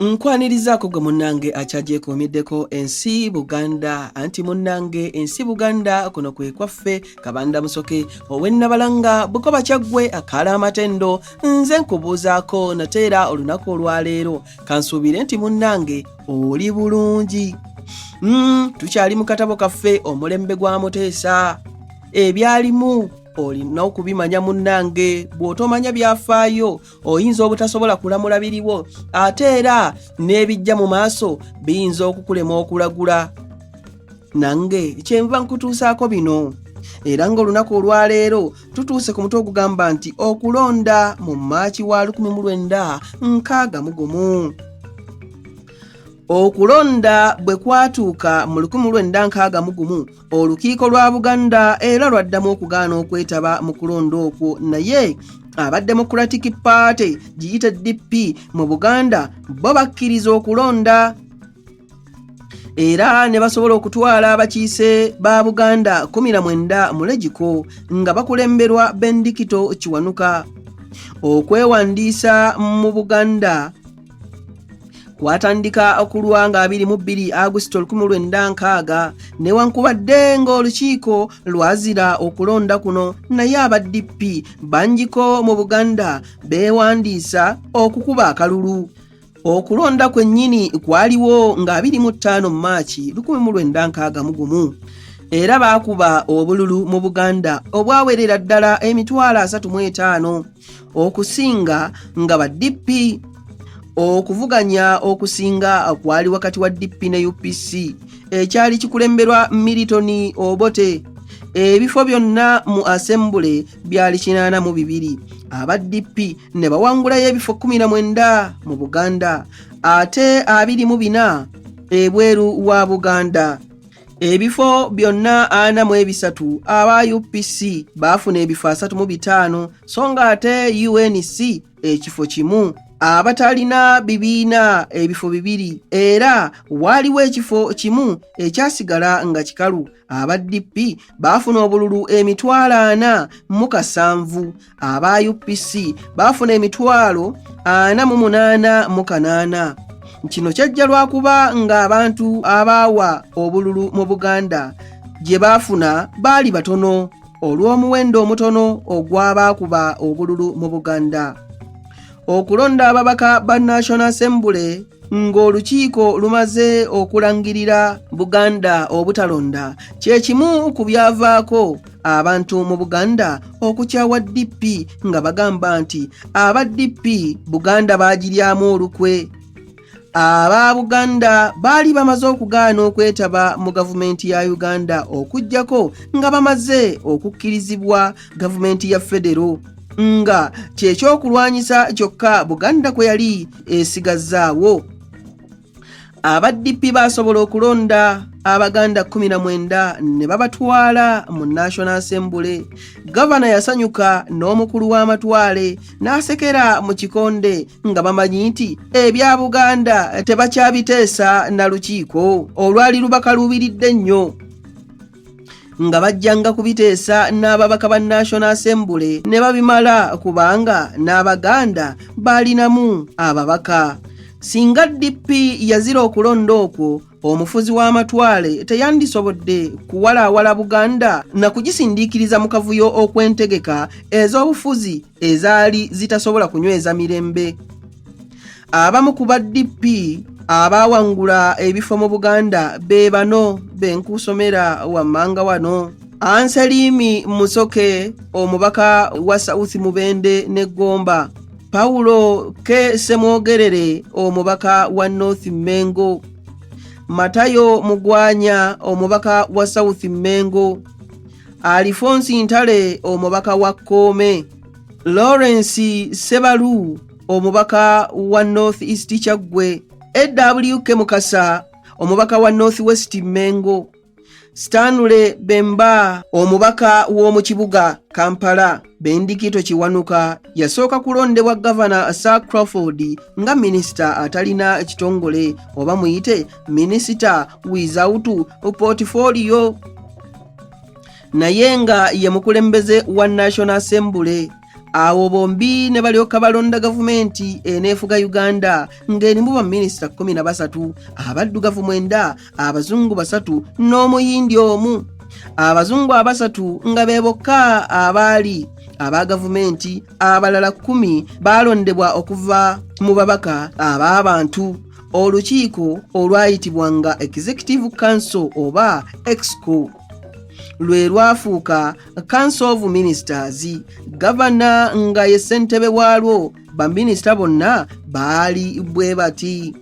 Nkwanirizaako gwe munnange akyagyekuumiddeko ensi Buganda anti munnange ensi Buganda kuno kwe kwaffe Kabanda Musoke ow'Ennabalanga Bukoba Kyaggwe akaala amatendo nze nkubuuzaako nateera olunaku olwaleero kansuubire nti munnange oli bulungi. Tukyali mu katabo kaffe omulembe gwa Muteesa ebyalimu olina okubimanya munnange bw'otomanya byafaayo oyinza obutasobola kulamula biriwo ate era n'ebijja mu maaso biyinza okukulema okulagula. Nange kyenva nkutuusaako bino era ng'olunaku olwaleero tutuuse ku mutwe ogugamba nti okulonda mu Maaci wa 1961. Okulonda bwe kwatuuka mu 1961 olukiiko lwa Buganda era lwaddamu okugaana okwetaba mu kulonda okwo, naye aba Democratic Party giyite DP mu Buganda bo bakkiriza okulonda era ne basobola okutwala abakiise ba Buganda 19 mu Legiko nga bakulemberwa Bendikito Kiwanuka. Okwewandiisa mu Buganda kwatandika okulwa nga 22 August 1960 newankubadde ng'olukiiko lwazira okulonda kuno, naye aba DP banjiko mu Buganda beewandiisa okukuba akalulu. Okulonda kwennyini kwaliwo nga 25 Maaci 1961 era baakuba obululu mu Buganda obwawerera ddala emitwalo 35 okusinga nga ba DP. Okuvuganya okusinga kwali wakati wa DP ne UPC ekyali kikulemberwa Milton Obote. Ebifo byonna mu Assembly byali 82. Aba DP ne bawangulayo ebifo 19 mu Buganda ate 24 ebweru wa Buganda. Ebifo byonna 43 aba UPC baafuna ebifo 35 so nga ate UNC ekifo kimu. Abatalina bibiina ebifo 2 era waliwo ekifo kimu ekyasigala nga kikalu. Aba DP baafuna obululu emitwalo 47, aba UPC baafuna emitwalo 48. Kino kyajja lwakuba nga abantu abaawa obululu mu Buganda gye baafuna baali batono olw'omuwendo omutono ogw'abaakuba obululu mu Buganda. Okulonda ababaka ba National Assembly ng'olukiiko lumaze okulangirira Buganda obutalonda kye kimu ku byavaako abantu mu Buganda okukyawa DP nga bagamba nti aba DP Buganda baagiryamu olukwe. Aba Buganda baali bamaze okugaana okwetaba mu gavumenti ya Uganda okujjako nga bamaze okukkirizibwa gavumenti ya Federo nga kyekyokulwanyisa kyokka Buganda kwe yali esigazzaawo. Aba DP basobola okulonda Abaganda 19 ne babatwala mu National Assembly. Gavana yasanyuka n'omukulu w'amatwale n'asekera mu kikonde nga bamanyi nti ebya Buganda tebakyabiteesa na lukiiko olwali lubakaluubiridde nnyo nga bajjanga kubiteesa n'ababaka ba National Assembly ne babimala kubanga n'Abaganda balinamu ababaka. Singa DP yazira okulonda okwo omufuzi w'amatwale teyandisobodde kuwalaawala Buganda na kugisindiikiriza mu kavuyo okwentegeka ez'obufuzi ezaali zitasobola kunyweza mirembe. Abamu ku ba DP abawangula ebifo mu Buganda be bano benkusomera wammanga wano: Anselimi Musoke omubaka wa South Mubende ne Gomba, Paulo K. Semwogerere omubaka wa North Mengo, Matayo Mugwanya omubaka wa South Mengo, Alphonse Ntale omubaka wa Kome, Lawrence Sebalu omubaka wa North East Kyaggwe, AWK Mukasa omubaka wa North West Mengo, Stanley Bemba omubaka w'omu kibuga Kampala. Bendikito Kiwanuka yasooka kulondebwa Governor Sir Crawford nga minisita atalina ekitongole oba muyite Minister without portfolio, naye nga ye mukulembeze wa National Assembly. awo bombi ne balyoka balonda gavumenti eneefuga Uganda ng'erimu baminisita 13, abaddugavu 9, abazungu 3 n'omuyindi omu. Abazungu 3 nga be bokka abaali aba gavumenti, abalala 10 balondebwa okuva mu babaka ab'abantu. Olukiiko olwayitibwanga Executive Council oba EXCO lwe lwafuuka Council of Ministers. Gavana nga ye ssentebe waalwo, baminisita bonna baali bwe bati: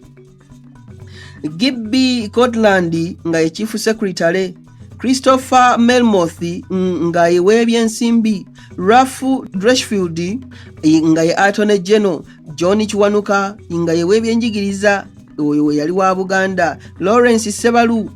Gibby Cortland nga ye Chief Secretary, Christopher Melmoth nga ye w'ebyensimbi, Ralph Dreshfield nga ye Attorney General, John Kiwanuka nga ye w'ebyenjigiriza, oyo yali wa Buganda, Lawrence Sebalu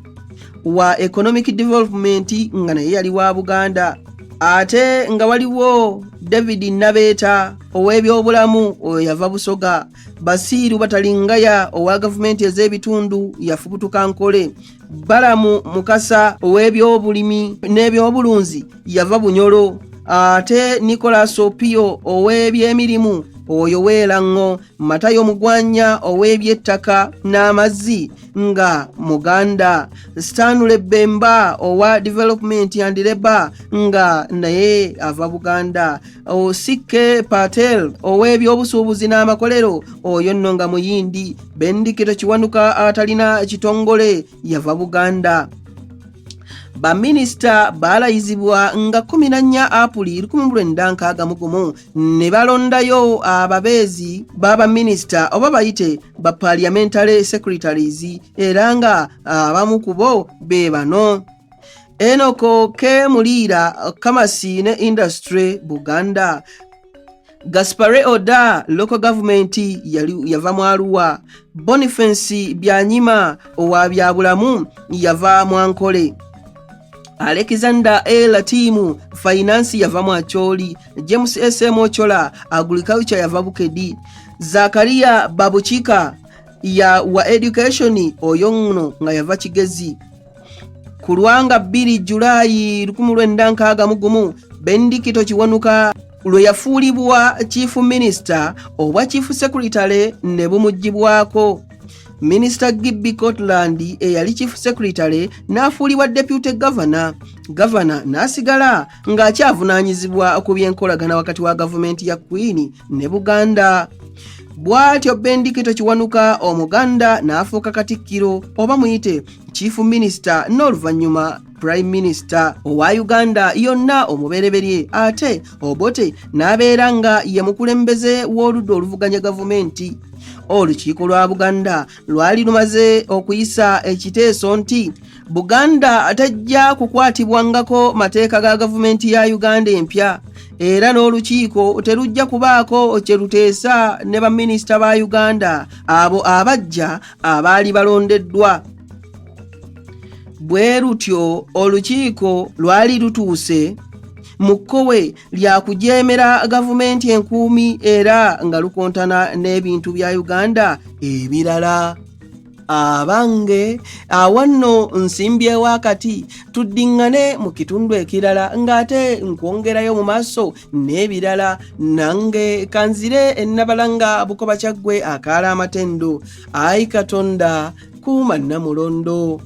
wa Economic Development nga naye yali wa Buganda, ate nga waliwo David Nabeeta ow'ebyobulamu, oyo yava Busoga, Basiiru Batalingaya owa gavumenti ez'ebitundu yafubutuka Nkole, Balamu Mukasa ow'ebyobulimi n'ebyobulunzi yava Bunyolo, ate Nicholas Opio ow'ebyemirimu oyo weelango, Matayo Mugwanya ow'ebyettaka n'amazzi nga Muganda, Stanley Bemba owa Development and Labour nga naye ava Buganda, Osike Patel ow'ebyobusuubuzi n'amakolero oyo nno nga muyindi, Bendikito Kiwanuka atalina kitongole yava Buganda. Baminisita balayizibwa nga 14 Apuli 1961 ne balondayo ababeezi b'abaminisita oba bayite ba parliamentary secretaries, era nga abamu ku bo be bano: Enoko K. Mulira, Kamasi ne Industry Buganda, Gaspare Oda, Local Government yava mu Arua, Boniface Byanyima owa byabulamu yava mu Ankole, Alexander A. Latimu, Finance yava mu Acholi, James S. Mochola, Agriculture yava Bukedi, Zakaria Babuchika wa Education oyo nno nga yava Kigezi. Ku Lwanga 2 Julayi 1961 Bendikito Kiwanuka lwe yafuulibwa Chief Minister oba Chief Secretary ne bumugibwako. Minister Gibby Cortland eyali Chief Secretary n'afuulibwa Deputy Governor. Governor n'asigala ng'akyavunaanyizibwa ku byenkolagana wakati wa gavumenti ya Queen ne Buganda. Bw'atyo Bendikito Kiwanuka Omuganda n'afuuka Katikkiro oba muyite Chief Minister n'oluvannyuma Prime Minister owa Uganda yonna omubereberye, ate Obote n'abeera nga ye mukulembeze w'oludda oluvuganya gavumenti. Olukiiko lwa Buganda lwali lumaze okuyisa ekiteeso nti Buganda tajja kukwatibwangako mateeka ga gavumenti ya Uganda empya, era n'olukiiko terujja kubaako kye luteesa ne baminisita ba Uganda abo abajja abaali balondeddwa. Bwe lutyo olukiiko lwali lutuuse mu kkowe lya kujeemera gavumenti enkuumi era nga lukontana n'ebintu bya Uganda ebirala. Abange awanno nsimbyewo akati tuddiŋŋane mu kitundu ekirala ng'ate nkwongerayo mu maaso n'ebirala. Nange kanzire ennabalanga Bukoba Kyaggwe akaala amatendo. Ayi Katonda kuuma Namulondo.